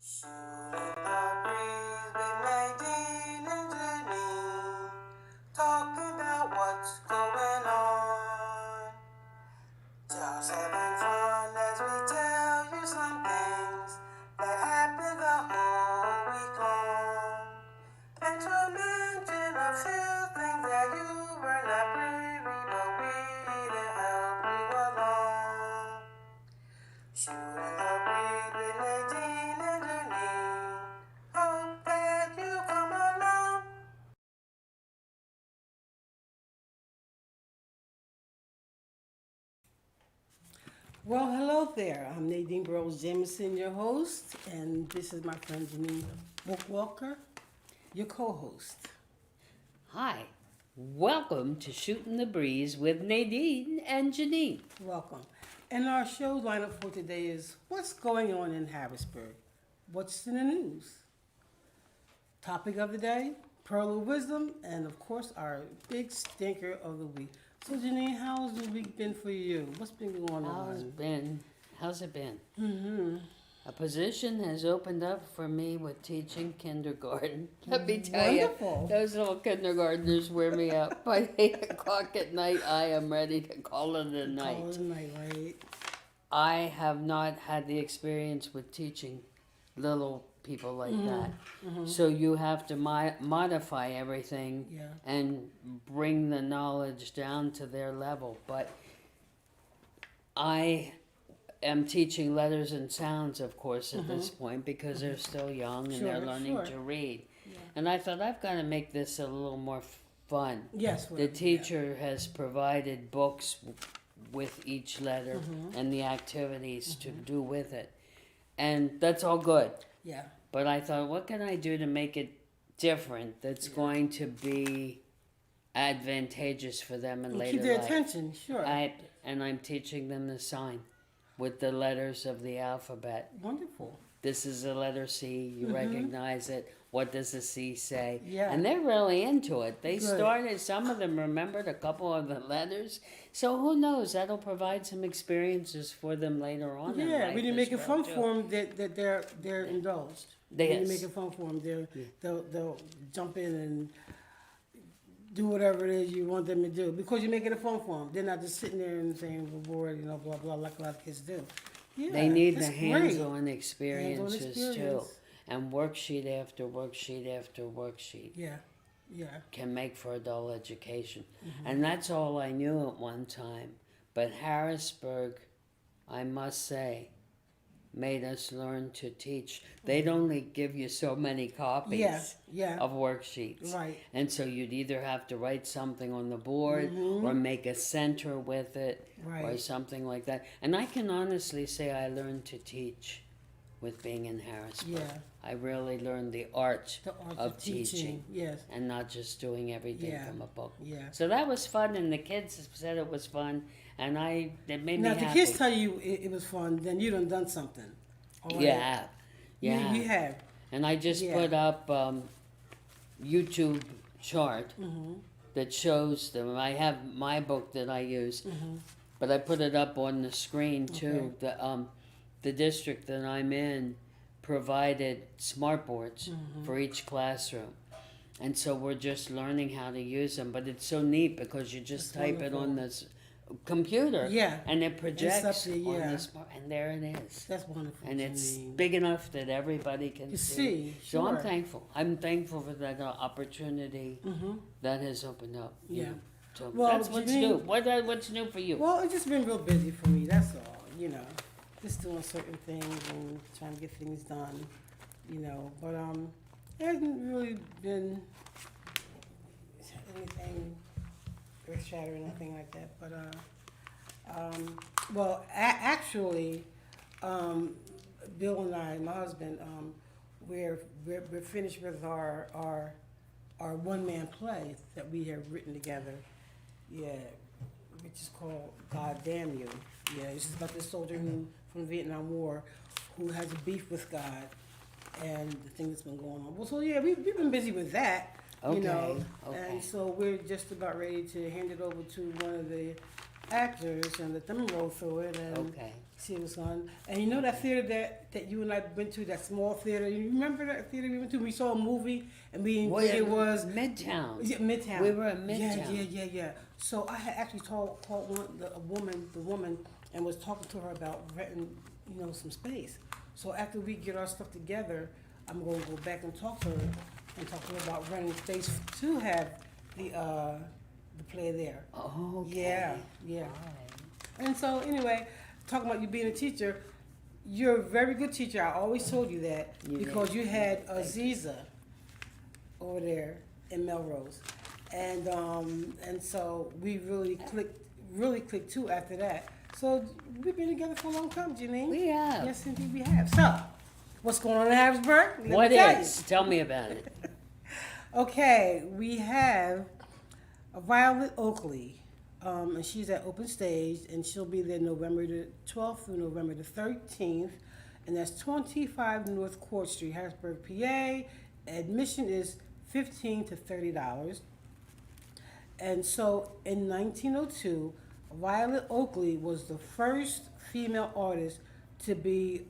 Shooting the breeze with Nadine and Janine, talking about what's going on. Just having fun as we tell you some things that happened the whole week long. And to mention a few things that you were not privy, but we to help you along. Shooting the breeze with Nadine and Janine. Hope that you come along. Well, hello there. I'm Nadine Burrows Jamison, your host, and this is my friend Janine Bookwalter, your co-host. Hi, welcome to Shooting the Breeze with Nadine and Janine. Welcome. And our show lineup for today is what's going on in Harrisburg? What's in the news? Topic of the day, Pearl of Wisdom, and of course our big stinker of the week. So Janine, how's the week been for you? What's been going on? How's it been? Mm-hmm. A position has opened up for me with teaching kindergarten. Let me tell Wonderful. you, those little kindergartners wear me out. By 8 o'clock at night, I am ready to call it a night. Call it a night, right? I have not had the experience with teaching little people like that. Mm-hmm. So you have to modify everything Yeah. and bring the knowledge down to their level. But I am teaching letters and sounds, of course, at this point because they're still young and they're Sure, learning sure. to read. And I thought I've got to make this a little more fun. Yes. The teacher has provided books with each letter and the activities to do with it. And that's all good. Yeah. But I thought, what can I do to make it different that's going to be advantageous for them in later Keep their life? attention, sure. And I'm teaching them the sign with the letters of the alphabet. Wonderful. This is a letter C. You recognize it. What does the C say? Yeah. And they're really into it. They Good. started, some of them remembered a couple of the letters. So who knows? That'll provide some experiences for them later on in Yeah, life when you as make it well, fun too. for them, that they're indulged. When you Yes. make it fun for them, they'll jump in and do whatever it is you want them to do because you're making it fun for them. They're not just sitting there and saying we're bored, blah blah, like a lot of kids do. Yeah, They need the that's great. hands-on experiences too. experience. And worksheet after worksheet after worksheet Yeah, yeah. can make for adult education. And that's all I knew at one time. But Harrisburg, I must say, made us learn to teach. They'd only give you so many copies Yeah. of worksheets. Right. And so you'd either have to write something on the board or make a center with it or Right. something like that. And I can honestly say I learned to teach with being in Harrisburg. Yeah. I really learned the art The art of teaching Yes. and not just doing everything Yeah. from a book. Yeah. So that was fun, and the kids said it was fun, and it made Now, me if the happy. kids tell you it was fun, then you done something. All right? Yeah, yeah. You have. And I just Yeah. put up YouTube chart that shows them. I have my book that I use, but I put it up on the screen too. The district that I'm in provided smart boards for each classroom. And so we're just learning how to use them. But it's so neat because you just That's type it wonderful. on this computer Yeah. and it projects there, on yeah. the smart, and there it is. That's wonderful. And it's Janine. big enough that everybody can You see. see, So I'm sure. thankful. I'm thankful for that opportunity that has opened up. you Yeah. know. So Well, that's what's Janine- new. What's new for you? Well, it's just been real busy for me, that's all, Just doing certain things and trying to get things done, But there hasn't really been anything earth-shattering, anything like that. But, actually, Bill and I, my husband, we're finished with our one-man play that we have written together. Yeah, which is called God Damn You. Yeah, it's about this soldier from the Vietnam War who has a beef with God and the thing that's been going on. Well, so yeah, we've been busy with that, Okay, you know. okay. And so we're just about ready to hand it over to one of the actors and let them roll through it and Okay. see what's on. And you know that theater that you and I went to, that small theater. You remember that theater we went to? We saw a movie and we Well, it was Midtown. yeah, Midtown. We were in Midtown. Yeah. So I had actually called the woman, and was talking to her about renting, some space. So after we get our stuff together, I'm going to go back and talk to her about renting space to have the play there. Oh, okay. Yeah. All right. And so anyway, talking about you being a teacher, you're a very good teacher. I always told you that You because did. you had Thank you. Aziza over there in Melrose, and so we really clicked too after that. So we've been together for a long time, Janine. We have. Yes, indeed we have. So, what's going on in Harrisburg? Let me What tell is? Tell me about it. you. Okay, we have Violet Oakley, and she's at Open Stage, and she'll be there November the 12th through November the 13th, and that's 25 North Court Street, Harrisburg, PA. Admission is $15 to $30. And so in 1902, Violet Oakley was the first female artist to be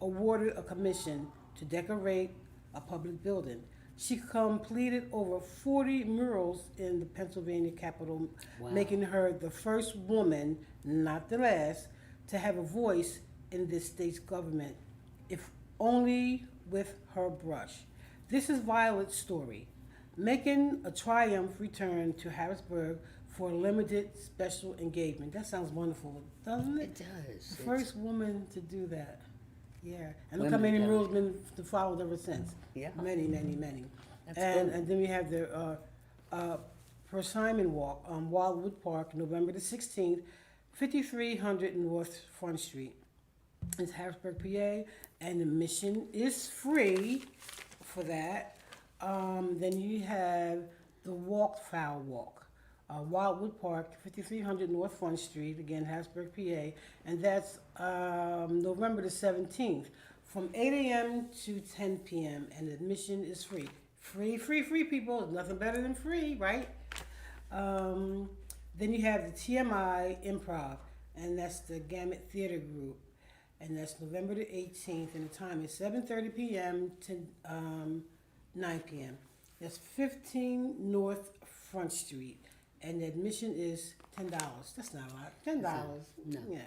awarded a commission to decorate a public building. She completed over 40 murals in the Pennsylvania Capitol, Wow. making her the first woman, not the last, to have a voice in this state's government, if only with her brush. This is Violet's story, making a triumph return to Harrisburg for a limited special engagement. That sounds wonderful, doesn't It it? does. The first woman to do that. Yeah. And look Women how many done it. rules been followed ever since. Yeah. Many. That's And good. then we have the Persimmon Walk on Wildwood Park, November the 16th, 5300 North Front Street. It's Harrisburg, PA, and the admission is free for that. Then you have the Foul Walk. Wildwood Park, 5300 North Front Street, again, Harrisburg, PA, and that's November the 17th from 8 a.m. to 10 p.m., and admission is free. Free, people. Nothing better than free, right? Then you have the TMI Improv, and that's the Gamut Theater Group, and that's November the 18th, and the time is 7:30 p.m. to 9 p.m. That's 15 North Front Street. And the admission is $10. That's not a lot. $10. No. Yeah.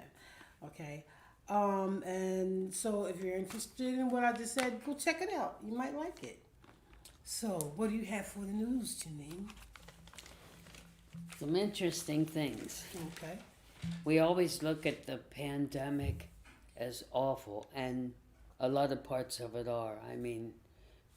Okay. And so if you're interested in what I just said, go check it out. You might like it. So what do you have for the news, Janine? Some interesting things. Okay. We always look at the pandemic as awful, and a lot of parts of it are. I mean,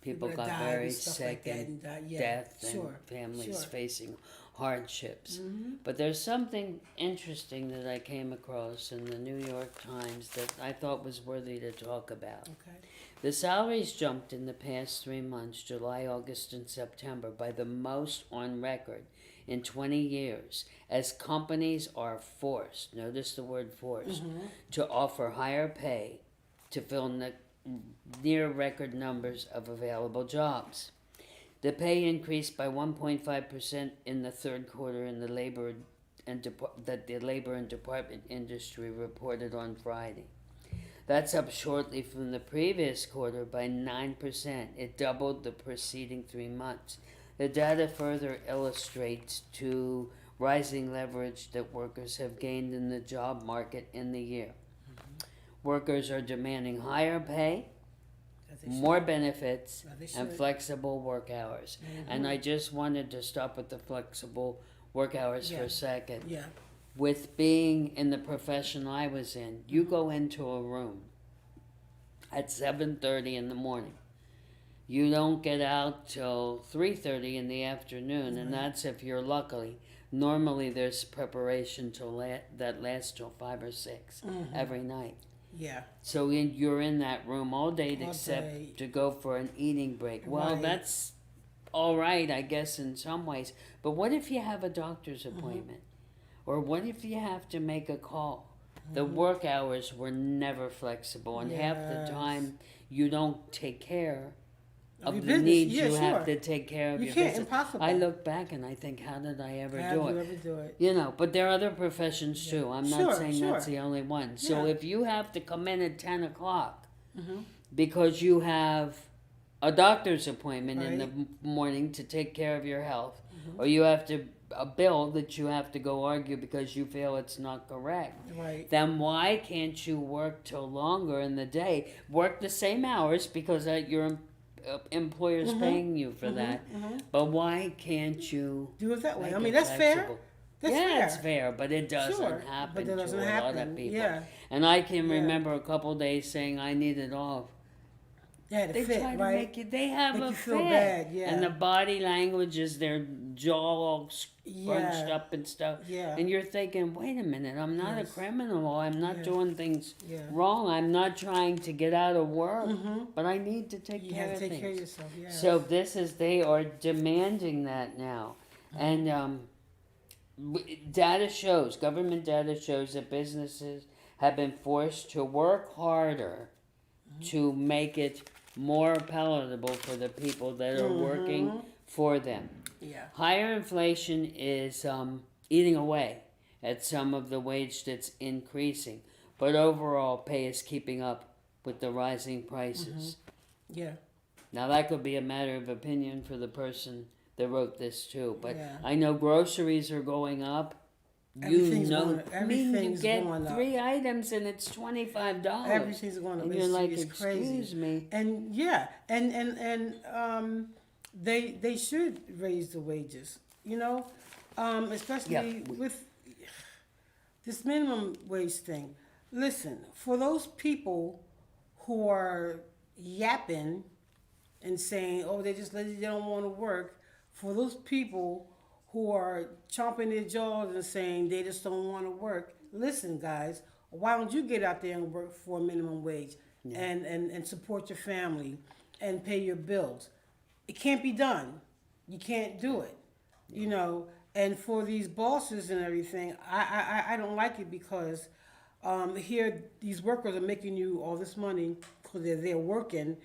people that got died very and stuff sick like that and died. Yeah, death and sure, families sure. facing hardships. Mm-hmm. But there's something interesting that I came across in the New York Times that I thought was worthy to talk about. Okay. The salaries jumped in the past 3 months, July, August, and September, by the most on record in 20 years, as companies are forced, notice the word forced, to offer higher pay to fill near record numbers of available jobs. The pay increased by 1.5% in the third quarter in the labor and department industry reported on Friday. That's up shortly from the previous quarter by 9%. It doubled the preceding 3 months. The data further illustrates to rising leverage that workers have gained in the job market in the year. Workers are demanding higher pay, As they more benefits, As they and should. flexible work hours. And I just wanted to stop with the flexible work hours for Yeah. a second. Yeah. With being in the profession I was in, you go into a room at 7:30 in the morning. You don't get out till 3:30 in the afternoon, and that's if you're lucky. Normally there's preparation till that lasts till 5 or 6 every night. Yeah. So you're in that room all day All except day. to go for an eating break. Well, Right. that's all right, I guess, in some ways. But what if you have a doctor's appointment? Or what if you have to make a call? The work hours were never flexible, and half the Yes. time you don't take care of Your the business, needs yeah, you have sure. to take care of You your can't, business. impossible. I look back and I think, how did I ever Have do you it? ever do it? You know, but there are other professions Yeah. too. I'm Sure, not saying that's sure. the only one. So Yeah. if you have to come in at 10 o'clock Mhm. because you have a doctor's appointment in the Right. morning to take care of your health, Mhm. or you have to a bill that you have to go argue because you feel it's not correct, Right. then why can't you work till longer in the day? Work the same hours because your employer's Mhm. paying you for Mhm. that. Mhm. But why can't you Do it that way. make I mean, it that's fair. flexible? That's yeah, fair. it's fair, but it doesn't Sure, happen but that doesn't to a lot happen. of people. Yeah. And I can Yeah. remember a couple days saying I needed off. Yeah, to They fit, try to right? make you. They have Make a you feel fit, bad, yeah. and the body language is their jaw all scrunched Yeah. up and stuff. Yeah. And you're thinking, wait a minute, I'm not Yes. a criminal. I'm not Yeah. doing things Yeah. wrong. I'm not trying to get out of work, Mhm. but I need to take You care have of to take things. care of yourself. Yeah. So they are demanding that now, and government data shows that businesses have been forced to work harder to make it more palatable for the people that are working for them. Yeah. Higher inflation is eating away at some of the wage that's increasing, but overall pay is keeping up with the rising prices. Yeah. Now that could be a matter of opinion for the person that wrote this too, but Yeah. I know groceries are going up. Everything's you going- I mean, you everything's get going up. 3 items and it's $25. Everything's going up. And you're like, it's crazy. excuse me. And yeah, and they should raise the wages. You know, especially Yeah. with this minimum wage thing. Listen, for those people who are yapping and saying, "Oh, they just lazy, they don't want to work," for those people who are chomping their jaws and saying they just don't want to work, listen, guys, why don't you get out there and work for a minimum wage and support your family and pay your bills? It can't be done. You can't do it, you know. And for these bosses and everything, I don't like it because here these workers are making you all this money because they're working.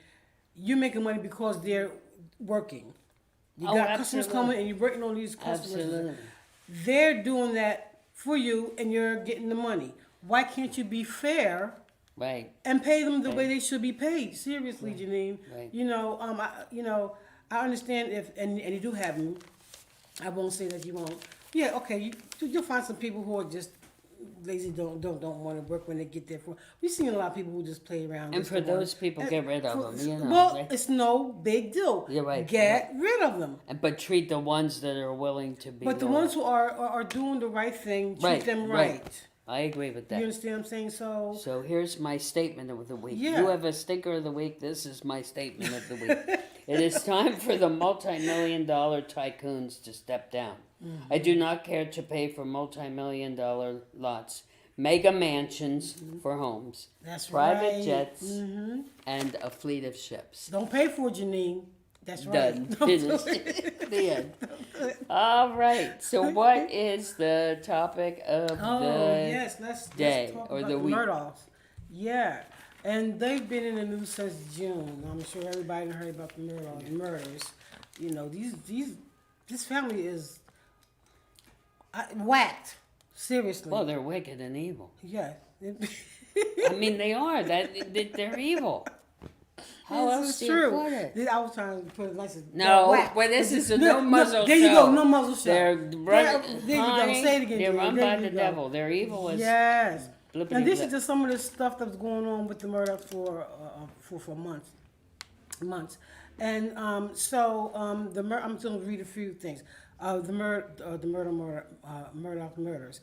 You're making money because they're working. You got customers coming and you're working on these customers. Absolutely. They're doing that for you and you're getting the money. Why can't you be fair Right. and pay them the way they should be paid? Seriously, Janine. Right. You know, I understand if and you do have them. I won't say that you won't. Yeah, okay. You'll find some people who are just lazy, don't want to work when they get there. We've seen a lot of people who just play around. And for those people, get rid of them. You know. Well, it's no big deal. You're right. Get rid of them. But treat the ones that are willing to be. But the ones who are doing the right thing, treat them right. I agree with that. You understand what I'm saying? So here's my statement of the week. Yeah. You have a stinker of the week. This is my statement of the week. It is time for the multi-million-dollar tycoons to step down. I do not care to pay for multi-million-dollar lots, mega mansions for homes, that's private right. jets, and a fleet of ships. Don't pay for it, Janine. That's right. Done. Finished. The end. All right. So, what is the topic of let's day talk or about the week? Murdochs. Yeah, and they've been in the news since June. I'm sure everybody heard about the murders. You know, this family is whacked. Seriously. Well, they're wicked and evil. Yeah. I mean, they are. They're evil. How else do you put it? I was trying to put it nice. No, well, this is a no muzzle show. There you go, no muzzle show. They're there you go. Say it again. They're run there by the devil. They're evil as yes. And this blip. is just some of the stuff that's going on with the murder for months. And I'm just going to read a few things. The Murdoch murders.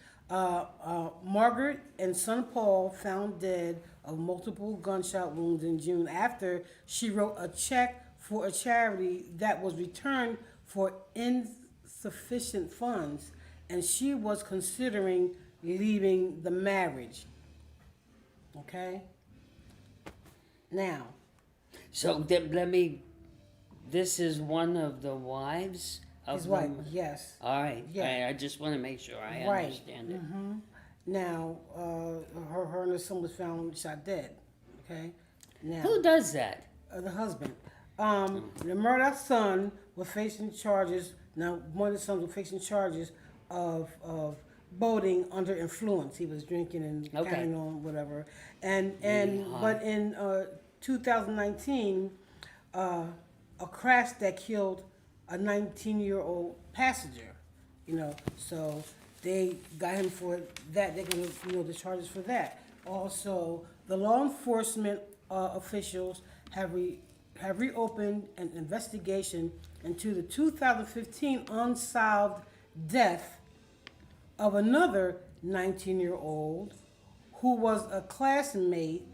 Margaret and son Paul found dead of multiple gunshot wounds in June after she wrote a check for a charity that was returned for insufficient funds, and she was considering leaving the marriage. Okay? Now. So this is one of the wives of His wife, them? yes. All right. Yeah. I just want to make sure I Right. understand it. Mm-hmm. Now, her and her son was found shot dead. Okay. Now, Who does that? the husband. The Murdoch son was facing charges. Now, one of the sons was facing charges of boating under influence. He was drinking and Okay. carrying on, whatever. And Yeah. but in 2019, a crash that killed a 19-year-old passenger. So they got him for that. They're gonna, the charges for that. Also, the law enforcement officials have reopened an investigation into the 2015 unsolved death of another 19-year-old who was a classmate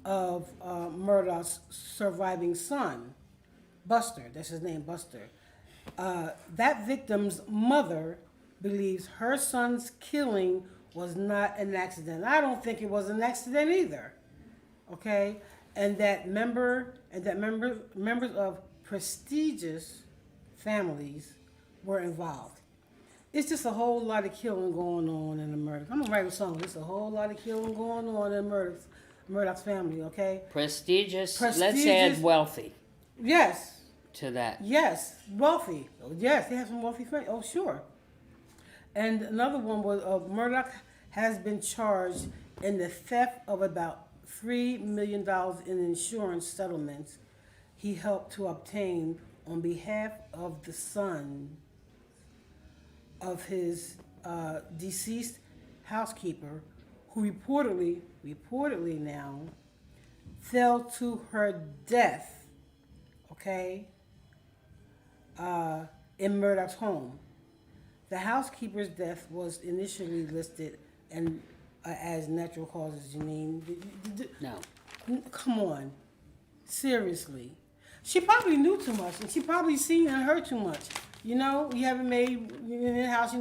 of Murdoch's surviving son, Buster. That's his name, Buster. That victim's mother believes her son's killing was not an accident. I don't think it was an accident either. Okay, and that members of prestigious families were involved. It's just a whole lot of killing going on in the Murdoch. I'm gonna write a song. There's a whole lot of killing going on in Murdoch's family. Okay. Prestigious. Let's Prestigious. add wealthy Yes. to that. Yes. Wealthy. Yes, they have some wealthy friends. Oh, sure. And another one was Murdoch has been charged in the theft of about $3 million in insurance settlements he helped to obtain on behalf of the son of his deceased housekeeper, who reportedly now fell to her death, okay, in Murdoch's home. The housekeeper's death was initially listed and as natural causes, Janine. No. Come on. Seriously. She probably knew too much, and she probably seen and heard too much. We haven't made in the house,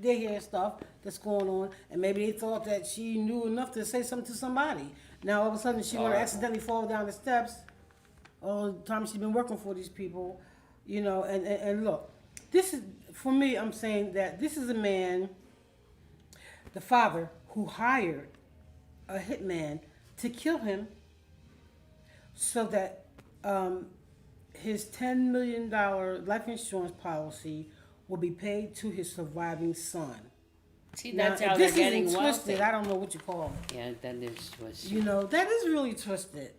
they hear stuff that's going on, and maybe they thought that she knew enough to say something to somebody. Now, all of a sudden, she's going to accidentally fall down the steps all the time she's been working for these people, and look, this is, for me, I'm saying that this is a man, the father, who hired a hitman to kill him so that his $10 million life insurance policy will be paid to his surviving son. See, Now, that's if how they're this getting isn't wealthy. twisted, I don't know what you call it. Yeah, that is twisted. That is really twisted.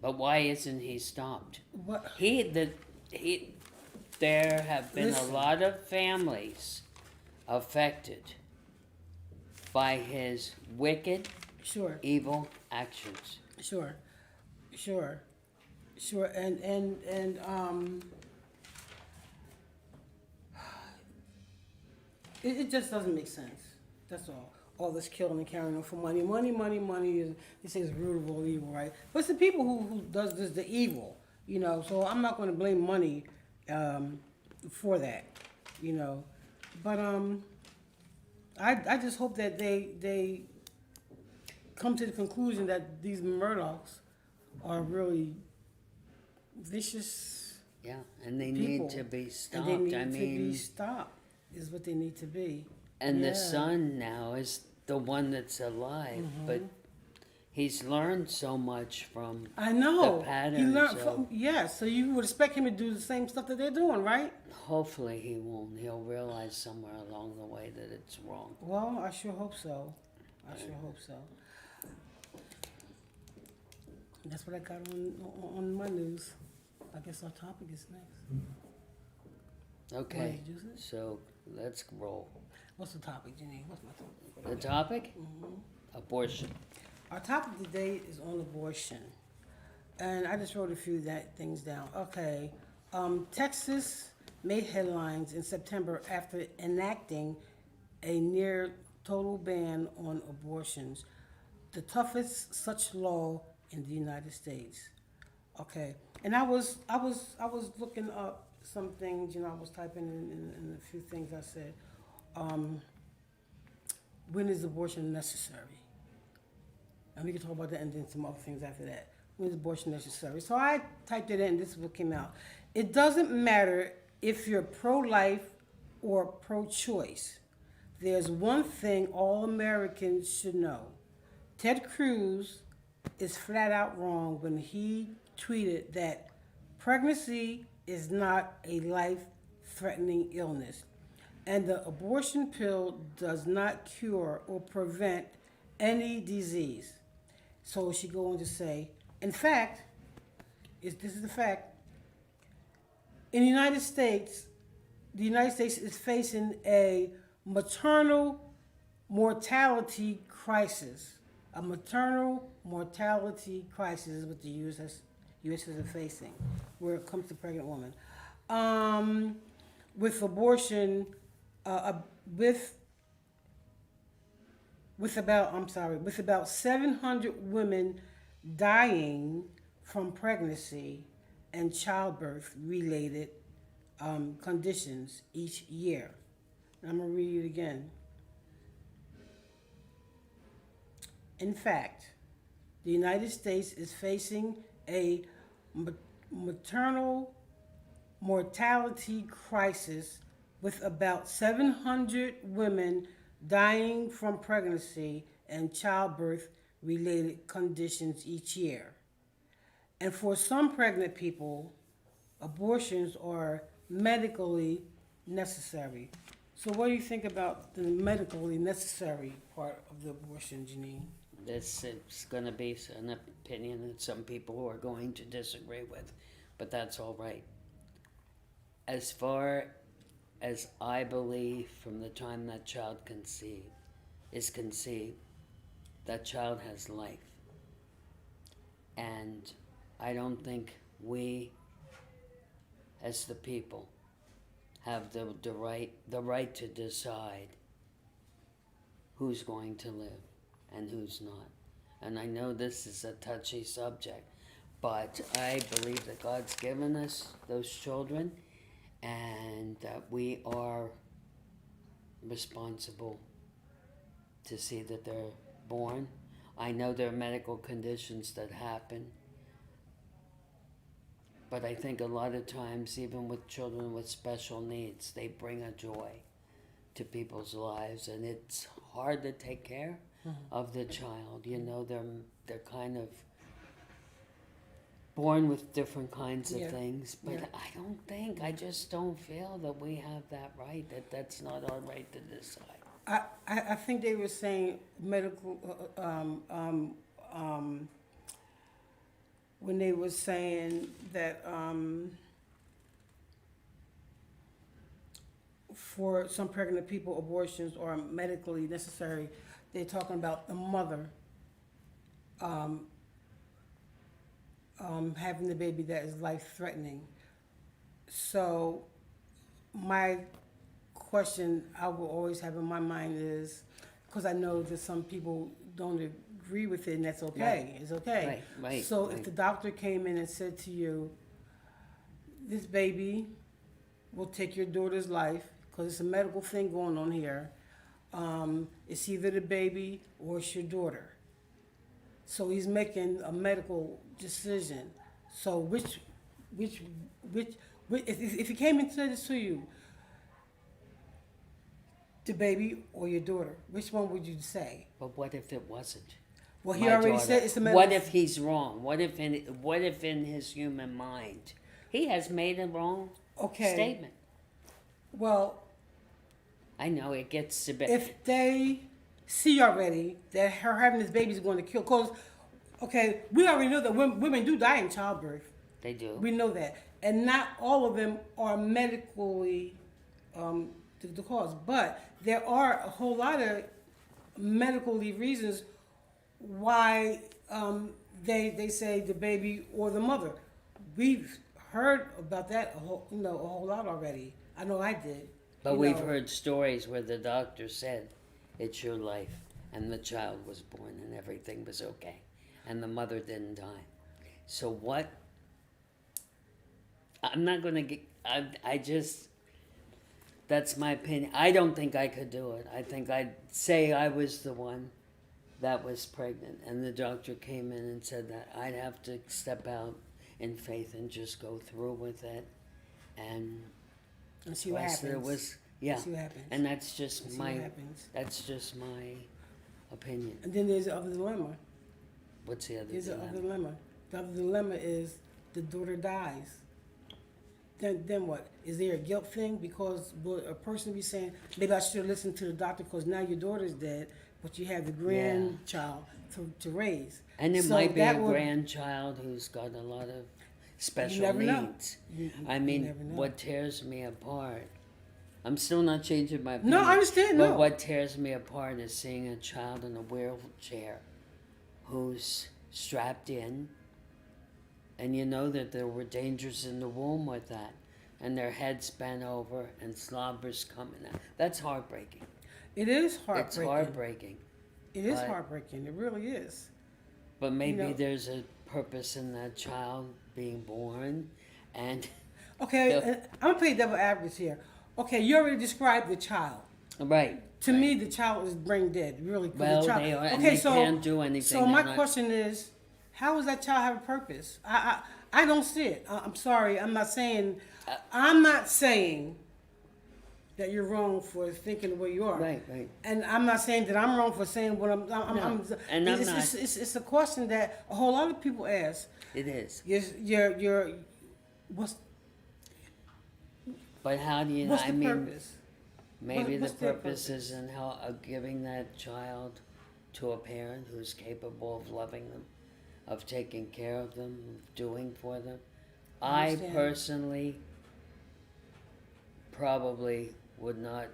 But why isn't he stopped? What? There have been Listen. a lot of families affected by his wicked, Sure, evil actions. sure, and it just doesn't make sense. That's all. All this killing and carrying on for money. Money is, they say it's root of all evil, right? But it's the people who does this, the evil, so I'm not going to blame money for that, But I just hope that they come to the conclusion that these Murdochs are really vicious Yeah, and they people. need to be stopped. And they need I to mean, be stopped, is what they need to be. and Yeah. the son now is the one that's alive, Mm-hmm. but he's learned so much from I know. the patterns. He learned so from, yes, so you would expect him to do the same stuff that they're doing, right? hopefully he won't. He'll realize somewhere along the way that it's wrong. Well, I sure hope so. I sure hope so. That's what I got on my news. I guess our topic is next. Okay, Wanna introduce it? so let's roll. What's the topic, Janine? What's my topic? The topic? Abortion. Our topic today is on abortion. And I just wrote a few things down. Okay. Texas made headlines in September after enacting a near total ban on abortions, the toughest such law in the United States. Okay. And I was looking up some things, I was typing in a few things I said. When is abortion necessary? And we can talk about that and then some other things after that. When is abortion necessary? So I typed it in, this is what came out. It doesn't matter if you're pro-life or pro-choice. There's one thing all Americans should know. Ted Cruz is flat out wrong when he tweeted that Pregnancy is not a life-threatening illness, and the abortion pill does not cure or prevent any disease. So she go on to say, in fact, this is the fact, in the United States is facing a maternal mortality crisis. A maternal mortality crisis is what the U.S. is facing where it comes to pregnant women. With abortion, with with about 700 women dying from pregnancy and childbirth related conditions each year. And I'm going to read it again. In fact, the United States is facing a maternal mortality crisis with about 700 women dying from pregnancy and childbirth related conditions each year. And for some pregnant people, abortions are medically necessary. So what do you think about the medically necessary part of the abortion, Janine? This is going to be an opinion that some people are going to disagree with, but that's all right. As far as I believe, from the time that child is conceived, that child has life. And I don't think we, as the people, have the right to decide who's going to live and who's not. And I know this is a touchy subject, but I believe that God's given us those children and that we are responsible to see that they're born. I know there are medical conditions that happen, but I think a lot of times, even with children with special needs, they bring a joy to people's lives, and it's hard to take care of the child. You know, they're kind of born with different kinds of things, but I just don't feel that we have that right, that's not our right to decide. I think they were saying medical, when they were saying that for some pregnant people, abortions are medically necessary. They're talking about the mother having the baby that is life-threatening. So my question I will always have in my mind is, because I know that some people don't agree with it, and that's okay. It's okay. Right. So if the doctor came in and said to you, this baby will take your daughter's life, because it's a medical thing going on here, it's either the baby or it's your daughter. So he's making a medical decision. So which if he came and said this to you, the baby or your daughter, which one would you say? But what if it wasn't? Well, he my already daughter? said it's a medical. What if he's wrong? What if in his human mind he has made a wrong statement? Well, I know it gets to be. if they see already that her having this baby is going to kill, because, okay, we already know that women do die in childbirth. They do. We know that. And not all of them are medically the cause. But there are a whole lot of medically reasons why they say the baby or the mother. We've heard about that a whole lot already. I know I did. But we've heard stories where the doctor said, it's your life, and the child was born and everything was okay, and the mother didn't die. So what? I'm not going to get, I just, that's my opinion. I don't think I could do it. I think I'd say I was the one that was pregnant, and the doctor came in and said that I'd have to step out in faith and just go through with it, and see what happens. See what happens. And that's just that's just my opinion. And then there's the other dilemma. What's the other There's dilemma? the other dilemma. The other dilemma is the daughter dies. then what? Is there a guilt thing? Because will a person be saying, maybe I should listen to the doctor because now your daughter's dead, but you have the grandchild to raise. And it So might be a that would- grandchild who's got a lot of special never know. needs. You I mean, never know. what tears me apart, I'm still not changing my No, opinion. I understand, But no. what tears me apart is seeing a child in a wheelchair who's strapped in, and you know that there were dangers in the womb with that, and their heads bent over and slobber's coming out. That's heartbreaking. It is It's heartbreaking. heartbreaking. It is but- heartbreaking. It really is. But maybe know- there's a purpose in that child being born, and Okay, Yeah. and I'm gonna play devil advocate here. Okay, you already described the child. right. To me, the child is brain dead. Really, 'cause Well, the child. they are, and okay, they so can't do anything. so my They're not- question is, how does that child have a purpose? I don't see it. I'm sorry. I'm not saying that you're wrong for thinking the way you are. Right, right. And I'm not saying that I'm wrong for saying what I'm. and I'm it's, not. It's a question that a whole lot of people ask. It is. You're what's But how do you? what's I the mean, purpose? maybe what's the their purpose purpose? is in giving that child to a parent who's capable of loving them, of taking care of them, of doing for them. I understand. personally probably would not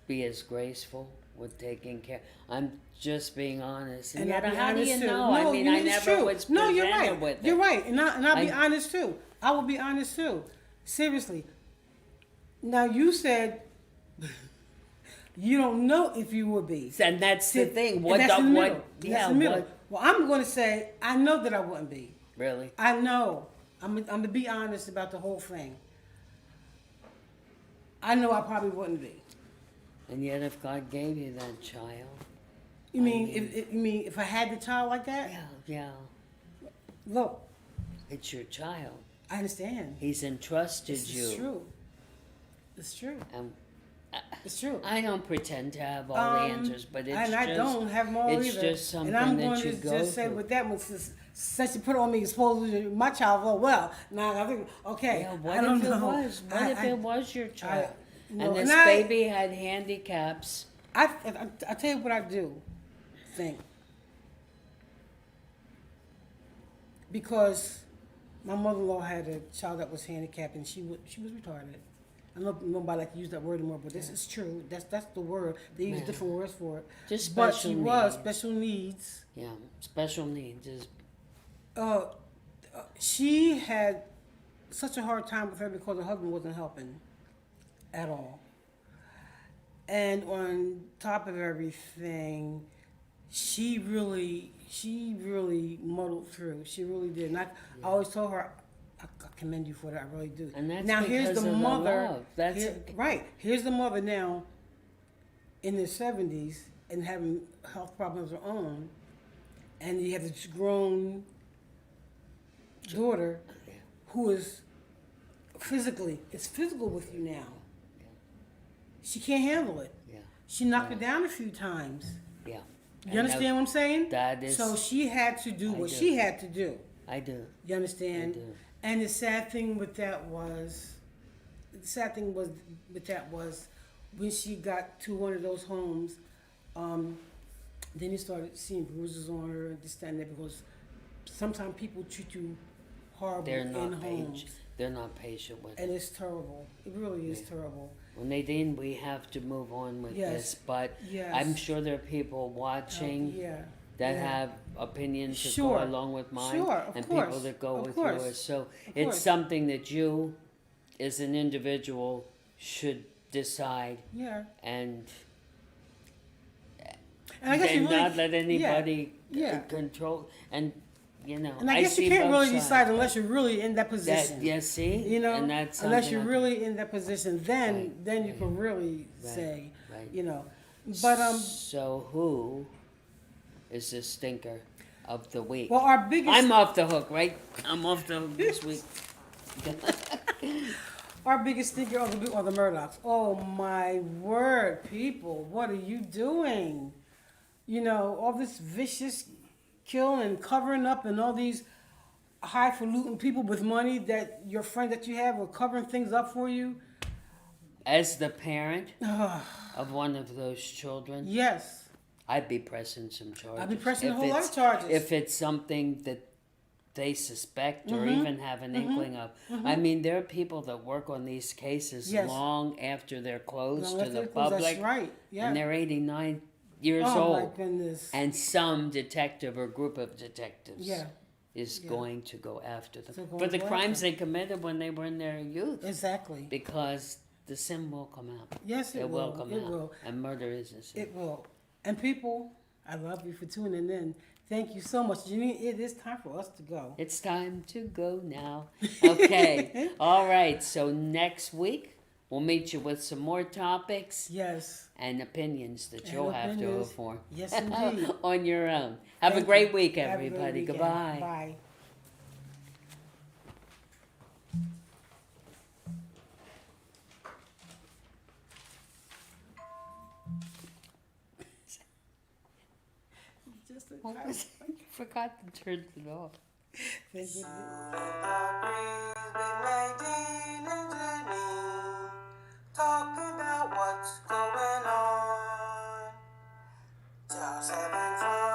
be as graceful with taking care. I'm just being honest. And yet, I'll be how do you honest, too. know? No, I mean, I it's never true. was No, presented you're right. with it. You're right, and I'll be I- honest too. I will be honest too. Seriously. Now you said you don't know if you would be. And that's the thing. And What that's the in the what? middle. Yeah. That's in the middle. What? Well, I'm going to say I know that I wouldn't be. Really? I know. I'm gonna be honest about the whole thing. I know I probably wouldn't be. And yet, if God gave you that child, You mean if I had the child like that? yeah, Look, it's your child. I understand. He's entrusted It's you. true. It's true. And It's true. I don't pretend to have all the answers, but it's and I just, don't have them all it's either. just something and I'm that going you to go just say through. with that one, since you put on me, supposedly my child. Well, now I think okay. Yeah, I what don't if it know. was? What if it was your child? you know, And this and I- baby had handicaps. I tell you what I do think, because my mother-in-law had a child that was handicapped and she was retarded. I know nobody like to use that word anymore, but this is true. That's the word. They use Yeah. different words for it. Just but special she was needs. special needs. Yeah, special needs is She had such a hard time with her because her husband wasn't helping at all. And on top of everything, she really muddled through. She really did. And I always told her, I commend you for that. I really do. And that's now here's because the of the mother. love. That's right. Here's the mother now, in their 70s and having health problems of her own, and you have this grown daughter who is physical with you now. She can't handle it. yeah, She knocked her down a few times. yeah. You understand what I'm saying? That is. So she had to do I what do. she had to do. I do. You understand? I do. And the sad thing with that was when she got to one of those homes, then you started seeing bruises on her and this, that, and that, because sometimes people treat you horrible They're in not homes. patient. They're not patient with And it. it's terrible. It really is Yeah. terrible. Well, Nadine, we have to move on with Yes. this, but Yes. I'm sure there are people watching Yeah. that yeah. have opinions that Sure. go along with mine, Sure, of and course. people that go Of with course. yours. So Of it's course. something that you, as an individual, should decide Yeah. and And I guess you really, not let anybody Yeah. control. And you know, and I guess you see can't both really sides. decide unless you're really in that That, position. yeah, see, You know, and that's unless something you're I think- really in that position, then Right. you can really Right. say, Right. you know. But So who is the stinker of the week? well, our biggest I'm off the hook, right? I'm off the hook this week. Our biggest stinker are the Murdochs. Oh my word, people, what are you doing? You know, all this vicious killing and covering up and all these. highfalutin people with money that your friend that you have are covering things up for you. As the parent of one of those children, Yes. I'd be pressing some charges. I'd be pressing a If whole lot it's- of charges. If it's something that they suspect or even have an inkling of. I mean, there are people that work on these cases Yes. long after they're closed Long to after the they're closed, public. that's right. Yeah. And they're 89 years Oh old. my goodness. And some detective or group of detectives Yeah. is going to go after them So going for the to go crimes after they committed when they were in their youth. Exactly. Because the sin will come out. Yes, it will. come It out. will. And murder is a sin. It will. And people, I love you for tuning in. Thank you so much. Janine, it is time for us to go. It's time to go now. Okay. All right. So next week, we'll meet you with some more topics Yes. and opinions that And you'll have to opinions. inform Yes, indeed. on your own. Have a Thank great you. week, Have a great everybody. weekend. Goodbye. Bye. Just a What was it? I forgot to turn it off. Thank you. Shooting the breeze with Nadine and Janine, talking about what's going on. Just having fun.